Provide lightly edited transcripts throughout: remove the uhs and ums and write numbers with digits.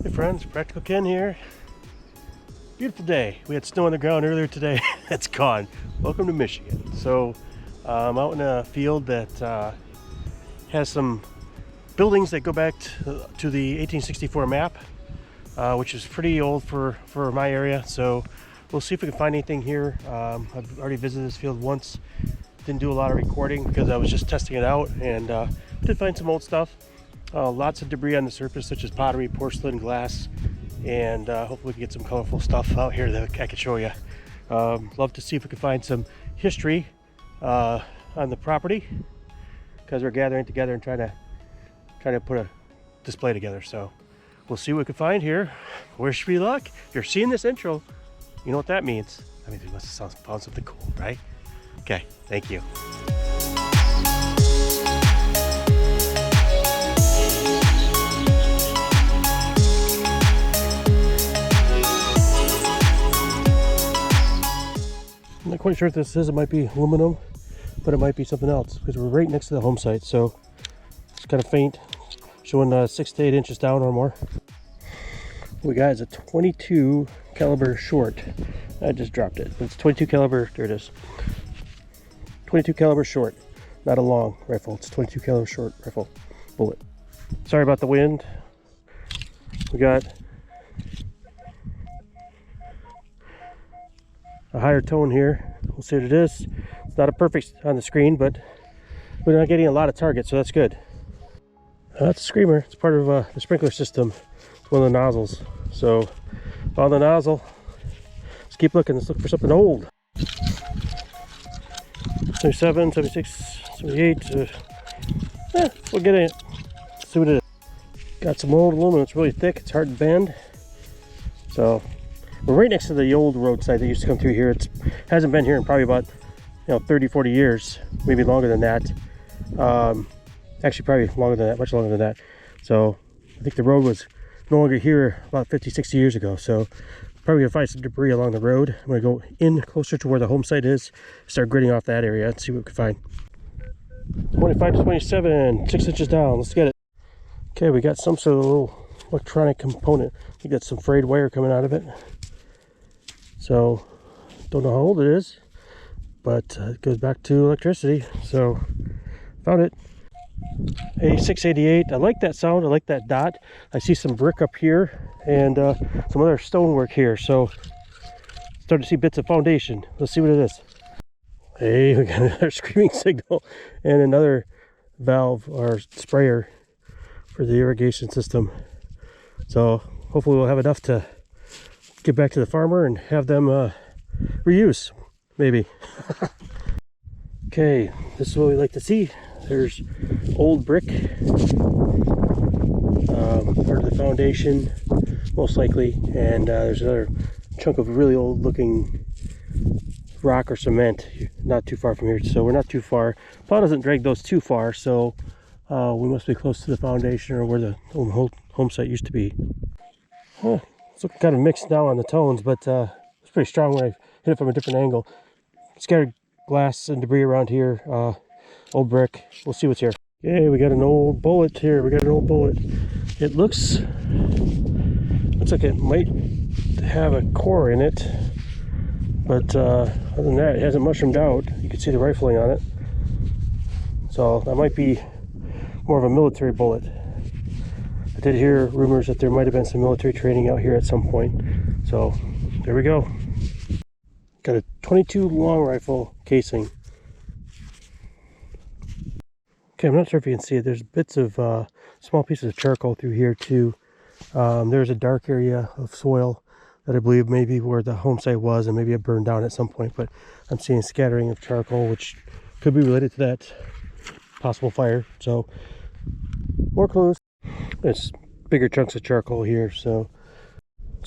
Hey friends, Practical Ken here. Beautiful day. We had snow on the ground earlier today. It's gone. Welcome to Michigan. So I'm out in a field that has some buildings that go back to the 1864 map, which is pretty old for my area. So we'll see if we can find anything here. I've already visited this field once. Didn't do a lot of recording because I was just testing it out, and did find some old stuff. Lots of debris on the surface, such as pottery, porcelain, glass, and hopefully we can get some colorful stuff out here that I can show you. Love to see if we can find some history on the property, because we're gathering together and trying to put a display together. So we'll see what we can find here. Wish me luck. If you're seeing this intro, you know what that means. I mean, we must have found something cool, right? Okay, thank you. I'm not quite sure what this is. It might be aluminum, but it might be something else because we're right next to the home site. So it's kind of faint, showing 6 to 8 inches down or more. What we got is a 22 caliber short. I just dropped it. It's 22 caliber. There it is. 22 caliber short, not a long rifle. It's 22 caliber short rifle bullet. Sorry about the wind. We got a higher tone here. We'll see what it is. It's not a perfect on the screen, but we're not getting a lot of targets, so that's good. That's a screamer. It's part of the sprinkler system. It's one of the nozzles. So found the nozzle. Let's keep looking. Let's look for something old. 77, 76, 78. We'll get it. Let's see what it is. Got some old aluminum. It's really thick. It's hard to bend. So we're right next to the old roadside that used to come through here. It hasn't been here in probably about 30, 40 years, maybe longer than that. Actually, probably longer than that, much longer than that. So I think the road was no longer here about 50, 60 years ago. So probably gonna find some debris along the road. I'm gonna go in closer to where the home site is, start gridding off that area and see what we can find. 25 to 27, 6 inches down. Let's get it. Okay, we got some sort of little electronic component. We got some frayed wire coming out of it. So don't know how old it is, but it goes back to electricity. So found it. A 688. I like that sound. I like that dot. I see some brick up here and some other stonework here. So starting to see bits of foundation. Let's see what it is. Hey, we got another screaming signal and another valve or sprayer for the irrigation system. So hopefully we'll have enough to get back to the farmer and have them reuse, maybe. Okay, this is what we like to see. There's old brick, part of the foundation, most likely, and there's another chunk of really old looking rock or cement not too far from here. So we're not too far. Plow doesn't drag those too far, so we must be close to the foundation or where the home site used to be. It's looking kind of mixed now on the tones, but it's pretty strong when I hit it from a different angle. Scattered glass and debris around here, old brick. We'll see what's here. Okay, we got an old bullet here. We got an old bullet. It looks like it might have a core in it, but other than that, it hasn't mushroomed out. You can see the rifling on it. So that might be more of a military bullet. I did hear rumors that there might have been some military training out here at some point. So there we go. Got a 22 long rifle casing. Okay, I'm not sure if you can see it. There's bits of small pieces of charcoal through here too. There's a dark area of soil that I believe maybe where the home site was, and maybe it burned down at some point. But I'm seeing scattering of charcoal, which could be related to that possible fire. So more clues. There's bigger chunks of charcoal here. So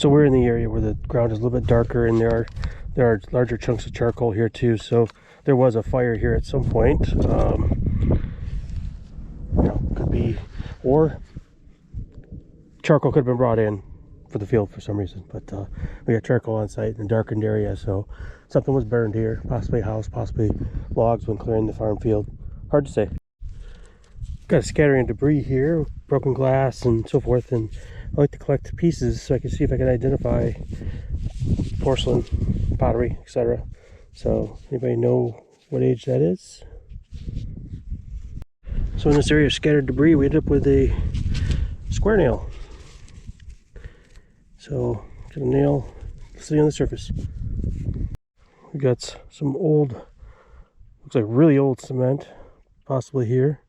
we're in the area where the ground is a little bit darker, and there are larger chunks of charcoal here too. So there was a fire here at some point. Could be, or charcoal could have been brought in for the field for some reason. But we got charcoal on site in a darkened area, so something was burned here. Possibly a house, possibly logs when clearing the farm field. Hard to say. Got a scattering of debris here, broken glass and so forth, and I like to collect pieces so I can see if I can identify porcelain, pottery, etc. So, anybody know what age that is? So in this area of scattered debris, we ended up with a square nail. So, got a nail sitting on the surface. We got some old, looks like really old cement, possibly here.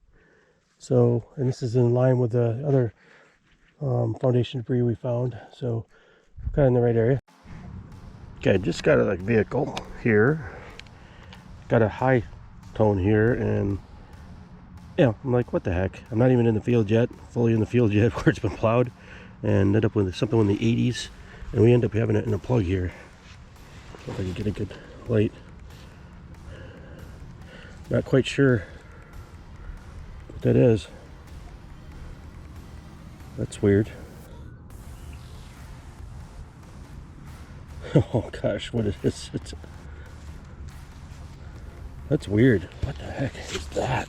So, and this is in line with the other foundation debris we found. So, kind of in the right area. Okay, just got a vehicle here. Got a high tone here, and yeah, I'm like, what the heck? I'm not even in the field yet, fully in the field yet, where it's been plowed, and ended up with something in the 80s, and we end up having it in a plug here. If I can get a good light. Not quite sure what that is. That's weird. Oh gosh, what is this? That's weird. What the heck is that?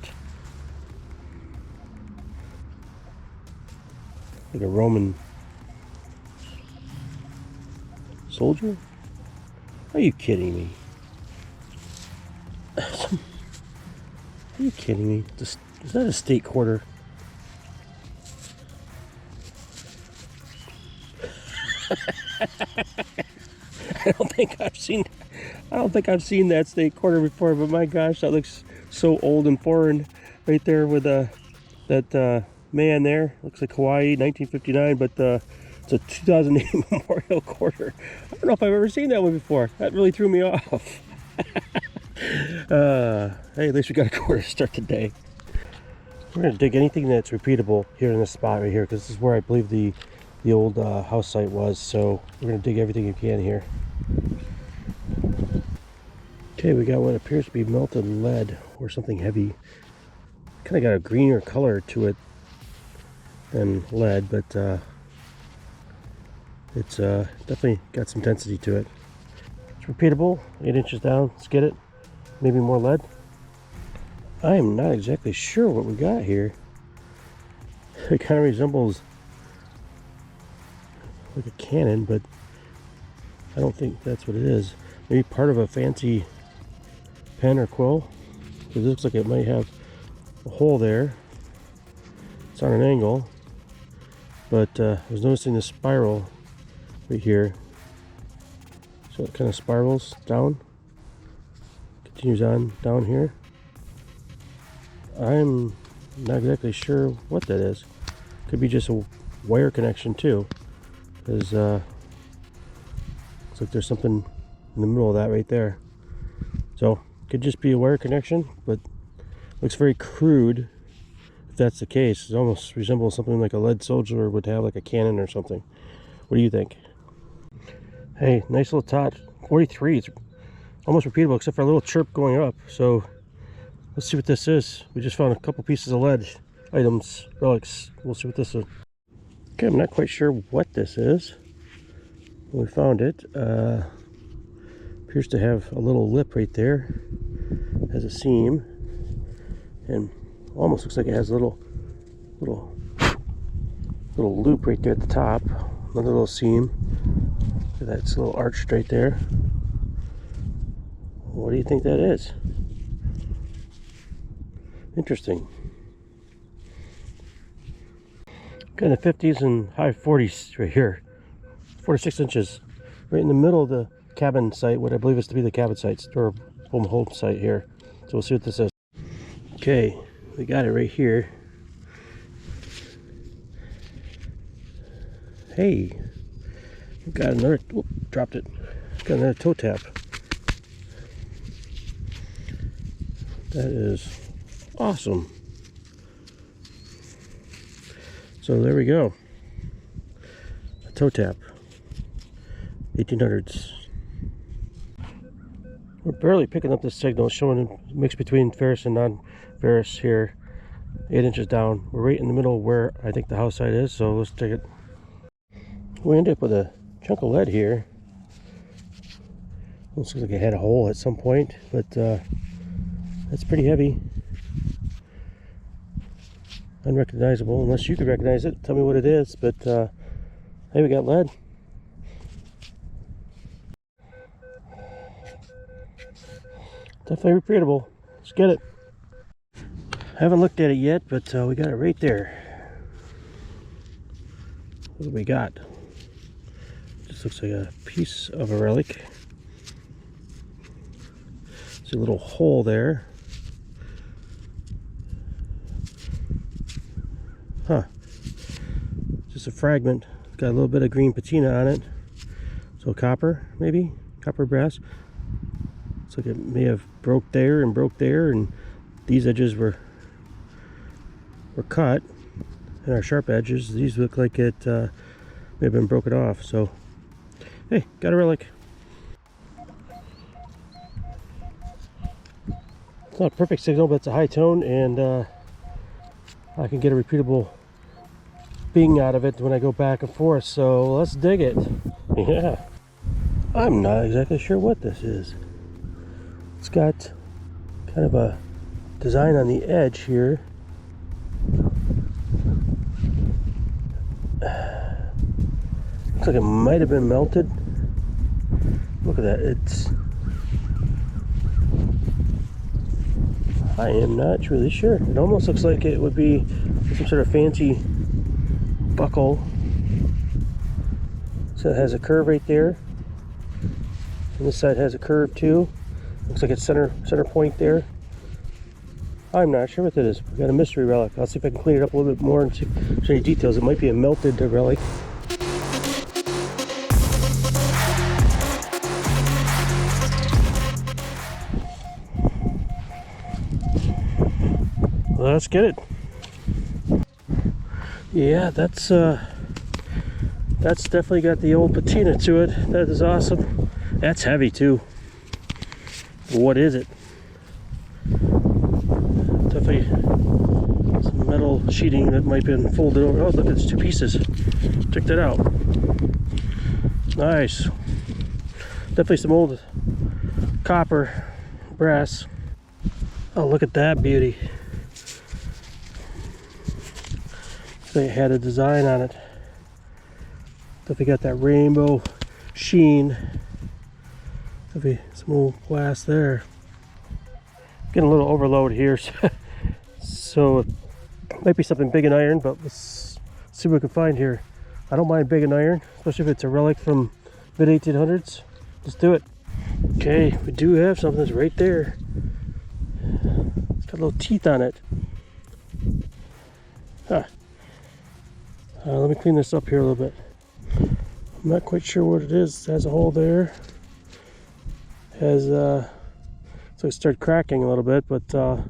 Like a Roman soldier? Are you kidding me? Are you kidding me? Is that a state quarter? I don't think I've seen that state quarter before, but my gosh, that looks so old and foreign right there with that man there. Looks like Hawaii, 1959, but it's a 2008 Memorial quarter. I don't know if I've ever seen that one before. That really threw me off. Hey, at least we got a quarter to start the day. We're going to dig anything that's repeatable here in this spot right here, because this is where I believe the old house site was. So we're going to dig everything you can here. Okay, we got what appears to be melted lead or something heavy. Kind of got a greener color to it than lead, but it's definitely got some density to it. It's repeatable, 8 inches down. Let's get it. Maybe more lead. I am not exactly sure what we got here. It kind of resembles like a cannon, but I don't think that's what it is. Maybe part of a fancy pen or quill, because it looks like it might have a hole there. It's on an angle, but I was noticing the spiral right here. So it kind of spirals down, continues on down here. I'm not exactly sure what that is. Could be just a wire connection too, because looks like there's something in the middle of that right there. So could just be a wire connection, but looks very crude. If that's the case, it almost resembles something like a lead soldier would have, like a cannon or something. What do you think? Hey, nice little tot. 43. It's almost repeatable except for a little chirp going up. So let's see what this is. We just found a couple pieces of lead items, relics. We'll see what this is. Okay, I'm not quite sure what this is. When we found it, appears to have a little lip right there. Has a seam, and almost looks like it has a little loop right there at the top. Another little seam. That's a little arched right there. What do you think that is? Interesting. Got in the 50s and high 40s right here. 46 inches. Right in the middle of the cabin site, what I believe is to be the cabin site, or home site here. So we'll see what this is. Okay, we got it right here. Hey, we got another, whoop, dropped it. Got another toe tap. That is awesome. So there we go. A toe tap. 1800s. We're barely picking up this signal, showing a mix between ferrous and non-ferrous here. 8 inches down. We're right in the middle where I think the house site is, so let's take it. We end up with a chunk of lead here. Looks like it had a hole at some point, but that's pretty heavy. Unrecognizable, unless you could recognize it. Tell me what it is, but Hey, we got lead. Definitely repeatable. Let's get it. Haven't looked at it yet, but we got it right there. What do we got? Just looks like a piece of a relic. See a little hole there. Huh. Just a fragment. Got a little bit of green patina on it. So copper, maybe? Copper brass. Looks like it may have broke there, and these edges were cut. And our sharp edges, these look like it may have been broken off. So, hey, got a relic. It's not a perfect signal, but it's a high tone, and I can get a repeatable bing out of it when I go back and forth. So let's dig it. Yeah. I'm not exactly sure what this is. It's got kind of a design on the edge here. Looks like it might have been melted. Look at that. I am not really sure. It almost looks like it would be some sort of fancy buckle. So it has a curve right there. And this side has a curve too. Looks like it's center point there. I'm not sure what that is. We got a mystery relic. I'll see if I can clean it up a little bit more and see if there's any details. It might be a melted relic. Let's get it. Yeah, that's definitely got the old patina to it. That is awesome. That's heavy too. What is it? Definitely some metal sheeting that might have been folded over. Oh, look, it's two pieces. Check that out. Nice. Definitely some old copper, brass. Oh, look at that beauty. They had a design on it. Definitely got that rainbow sheen. Definitely some old glass there. Getting a little overload here, so it might be something big and iron, but let's see what we can find here. I don't mind big and iron, especially if it's a relic from mid-1800s. Let's do it. Okay, we do have something that's right there. It's got little teeth on it. Huh. Let me clean this up here a little bit. I'm not quite sure what it is. It has a hole there. Has so it started cracking a little bit, but got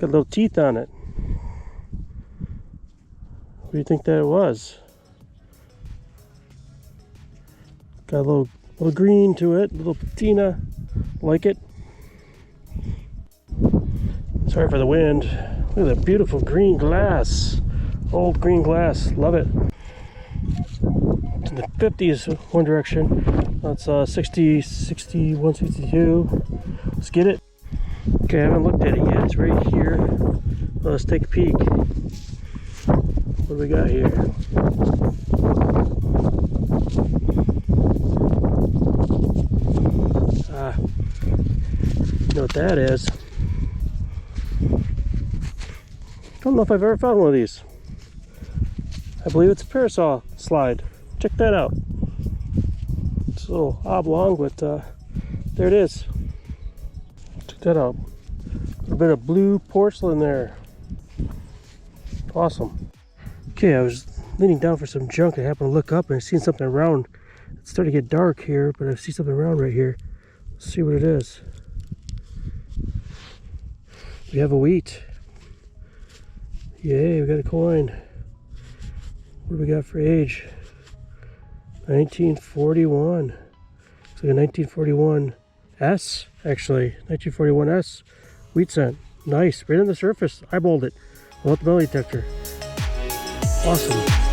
little teeth on it. What do you think that was? Got a little green to it, a little patina. Like it. Sorry for the wind. Look at that beautiful green glass. Old green glass, love it. It's in the 50s one direction. That's 60, 61, 62. Let's get it. Okay, I haven't looked at it yet. It's right here. Well, let's take a peek. What do we got here? You know what that is? I don't know if I've ever found one of these. I believe it's a parasol slide. Check that out. It's a little oblong, but there it is. Check that out. A little bit of blue porcelain there. Awesome. Okay, I was leaning down for some junk. I happened to look up and I seen something around. It's starting to get dark here, but I see something around right here. Let's see what it is. We have a wheat. Yay, we got a coin. What do we got for age? 1941. It's like a 1941 S, actually. 1941 S wheat cent. Nice. Right on the surface. Eyeballed it. Without the metal detector. Awesome.